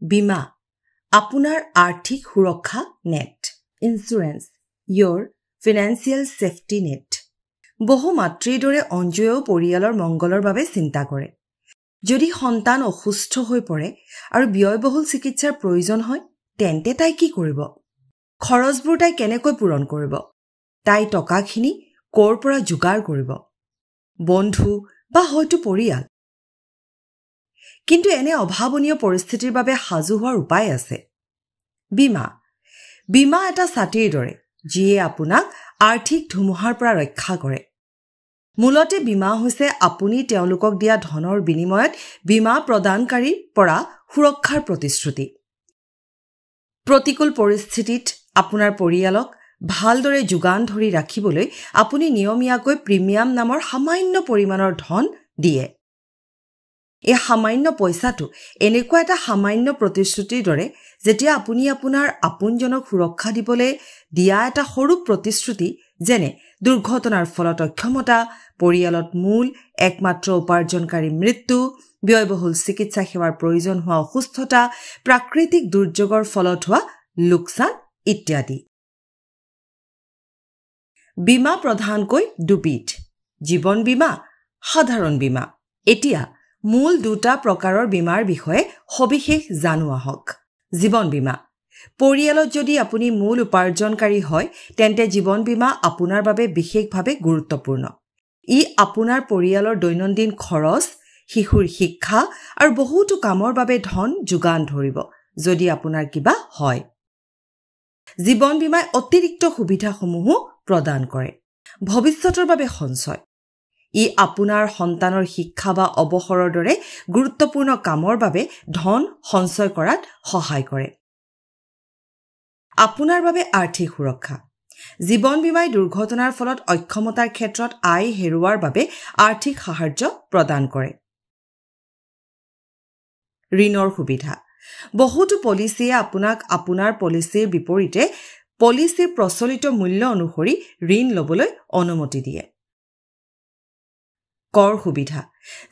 বীমা আপোনাৰ আৰ্থিক সুৰক্ষা net insurance your financial safety net বহু মাতৃৰ দৰে অঞ্জুৱেও পৰিয়ালৰ মংগলৰ বাবে চিন্তা কৰে যদি সন্তান অসুস্থ হৈ পৰে আৰু ব্যয়বহুল চিকিৎসাৰ প্ৰয়োজন হয় তেন্তে তাই কি কৰিব খৰচবোৰ তাই কেনেকৈ পূৰণ কৰিব তাই টকাখিনি কৰ পৰা যোগাৰ কৰিব বন্ধু বা হয়তো পৰিয়াল কিন্তু এনে অভাৱনীয় পৰিস্থিতিৰ বাবে সাজু হোৱাৰ উপায় আছে বীমা এটা ছাতিৰ দৰে যিয়ে আপোনাক আৰ্থিক ধুমুহাৰ পৰা ৰক্ষা কৰে মূলতে বীমা হৈছে আপুনি তেওঁলোকক দিয়া ধনৰ বিনিময়ত বীমা প্ৰদানকাৰীৰ পৰা সুৰক্ষাৰ প্ৰতিশ্ৰুতি প্ৰতিকূল পৰিস্থিতিত আপোনাৰ পৰিয়ালক ভালদৰে যোগান ধৰি ৰাখিবলৈ আপুনি নিয়মীয়াকৈ প্ৰিমিয়াম নামৰ সামান্য পৰিমাণৰ ধন দিয়ে এই সামান্য পইচাটো এনেকুৱা এটা সামান্য প্ৰতিশ্ৰুতিৰ দৰে যেতিয়া আপুনি আপোনাৰ আপোনজনক সুৰক্ষা দিবলৈ দিয়া এটা সৰু প্ৰতিশ্ৰুতি যেনে দুৰ্ঘটনাৰ ফলত অক্ষমতা পৰিয়ালত মূল একমাত্ৰ উপাৰ্জনকাৰী মৃত্যু ব্যয়বহুল চিকিৎসা সেৱাৰ প্ৰয়োজন হোৱা অসুস্থতা প্ৰাকৃতিক দুৰ্যোগৰ ফলত হোৱা লোকচান ইত্যাদি বীমা প্ৰধানকৈ দুবিধ জীৱন বীমা সাধাৰণ বীমা এতিয়া মূল দুটা প্ৰকাৰৰ বীমাৰ বিষয়ে সবিশেষ জানো আহক জীৱন বীমা পৰিয়ালত যদি আপুনি মূল উপাৰ্জনকাৰী হয় তেন্তে জীৱন বীমা আপোনাৰ বাবে বিশেষভাৱে গুৰুত্বপূৰ্ণ ই আপোনাৰ পৰিয়ালৰ দৈনন্দিন খৰচ শিশুৰ শিক্ষা আৰু বহুতো কামৰ বাবে ধন যোগান ধৰিব যদি আপোনাৰ কিবা হয় জীৱন বীমাই অতিৰিক্ত সুবিধাসমূহ প্ৰদান কৰে ভৱিষ্যতৰ বাবে সঞ্চয় ই আপোনাৰ সন্তানৰ শিক্ষা বা অৱসৰৰ দৰে গুৰুত্বপূৰ্ণ কামৰ বাবে ধন সঞ্চয় কৰাত সহায় কৰে আপোনাৰ বাবে আৰ্থিক সুৰক্ষা জীৱন বীমাই দুৰ্ঘটনাৰ ফলত অক্ষমতাৰ ক্ষেত্ৰত আয় হেৰুৱাৰ বাবে আৰ্থিক সাহায্য প্ৰদান কৰে ঋণৰ সুবিধা বহুতো পলিচিয়ে আপোনাক আপোনাৰ পলিচিৰ বিপৰীতে পলিচিৰ প্ৰচলিত মূল্য অনুসৰি ঋণ ল'বলৈ অনুমতি দিয়ে কৰ সুবিধা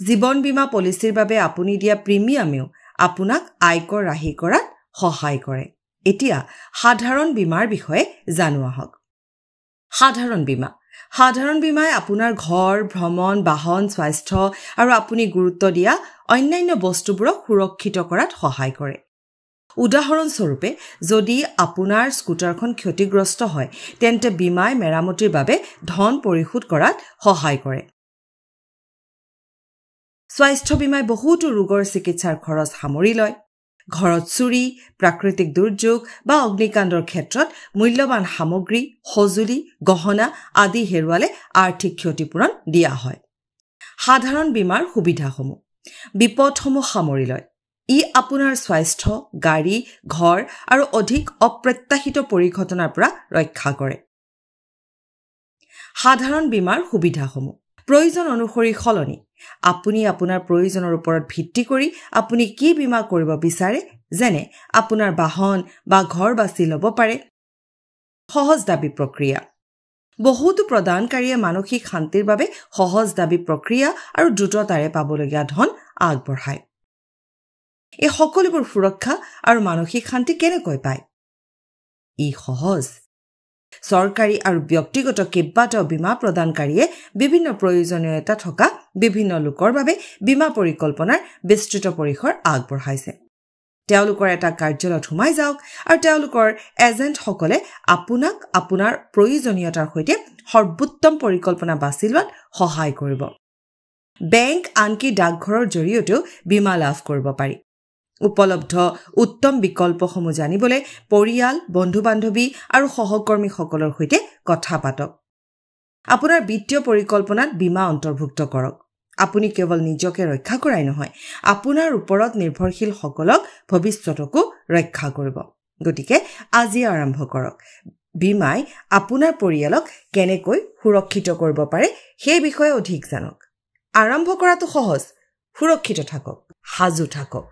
জীৱন বীমা পলিচিৰ বাবে আপুনি দিয়া প্ৰিমিয়ামেও আপোনাক আয়কৰ ৰাহি কৰাত সহায় কৰে এতিয়া সাধাৰণ বীমাৰ বিষয়ে জানো আহক সাধাৰণ বীমাই আপোনাৰ ঘৰ ভ্ৰমণ বাহন স্বাস্থ্য আৰু আপুনি গুৰুত্ব দিয়া অন্যান্য বস্তুবোৰক সুৰক্ষিত কৰাত সহায় কৰে উদাহৰণস্বৰূপে যদি আপোনাৰ স্কুটাৰখন ক্ষতিগ্ৰস্ত হয় তেন্তে বীমাই মেৰামতিৰ বাবে ধন পৰিশোধ কৰাত সহায় কৰে স্বাস্থ্য বীমাই বহুতো ৰোগৰ চিকিৎসাৰ খৰচ সামৰি লয় ঘৰত চুৰি প্ৰাকৃতিক দুৰ্যোগ বা অগ্নিকাণ্ডৰ ক্ষেত্ৰত মূল্যৱান সামগ্ৰী সঁজুলি গহনা আদি হেৰুৱালে আৰ্থিক ক্ষতিপূৰণ দিয়া হয় সাধাৰণ বীমাৰ সুবিধাসমূহ বিপদসমূহ সামৰি লয় ই আপোনাৰ স্বাস্থ্য গাড়ী ঘৰ আৰু অধিক অপ্ৰত্যাশিত পৰিঘটনাৰ পৰা ৰক্ষা কৰে সাধাৰণ বীমাৰ সুবিধাসমূহ প্ৰয়োজন অনুসৰি সলনি আপুনি আপোনাৰ প্ৰয়োজনৰ ওপৰত ভিত্তি কৰি আপুনি কি বীমা কৰিব বিচাৰে যেনে আপোনাৰ বাহন বা ঘৰ বাছি ল'ব পাৰে সহজ দাবী প্ৰক্ৰিয়া বহুতো প্ৰদানকাৰীয়ে মানসিক শান্তিৰ বাবে সহজ দাবী প্ৰক্ৰিয়া আৰু দ্ৰুততাৰে পাবলগীয়া ধন আগবঢ়ায় এই সকলোবোৰ সুৰক্ষা আৰু মানসিক শান্তি কেনেকৈ পায় ই সহজ চৰকাৰী আৰু ব্যক্তিগত কেইবাটাও বীমা প্ৰদানকাৰীয়ে বিভিন্ন প্ৰয়োজনীয়তা থকা বিভিন্ন লোকৰ বাবে বীমা পৰিকল্পনাৰ বিস্তৃত পৰিসৰ আগবঢ়াইছে তেওঁলোকৰ এটা কাৰ্যালয়ত সোমাই যাওক আৰু তেওঁলোকৰ এজেণ্টসকলে আপোনাক আপোনাৰ প্ৰয়োজনীয়তাৰ সৈতে সৰ্বোত্তম পৰিকল্পনা বাছি লোৱাত সহায় কৰিব বেংক আনকি ডাকঘৰৰ জৰিয়তেও বীমা লাভ কৰিব পাৰি উপলব্ধ উত্তম বিকল্পসমূহ জানিবলৈ পৰিয়াল বন্ধু-বান্ধৱী আৰু সহকৰ্মীসকলৰ সৈতে কথা পাতক আপোনাৰ বিত্তীয় পৰিকল্পনাত বীমা অন্তৰ্ভুক্ত কৰক আপুনি কেৱল নিজকে ৰক্ষা কৰাই নহয় আপোনাৰ ওপৰত নিৰ্ভৰশীল সকলক ভৱিষ্যতকো ৰক্ষা কৰিব গতিকে আজি আৰম্ভ কৰক বীমাই আপোনাৰ পৰিয়ালক কেনেকৈ সুৰক্ষিত কৰিব পাৰে সেই বিষয়ে অধিক জানক আৰম্ভ কৰাটো সহজ সুৰক্ষিত থাকক সাজু থাকক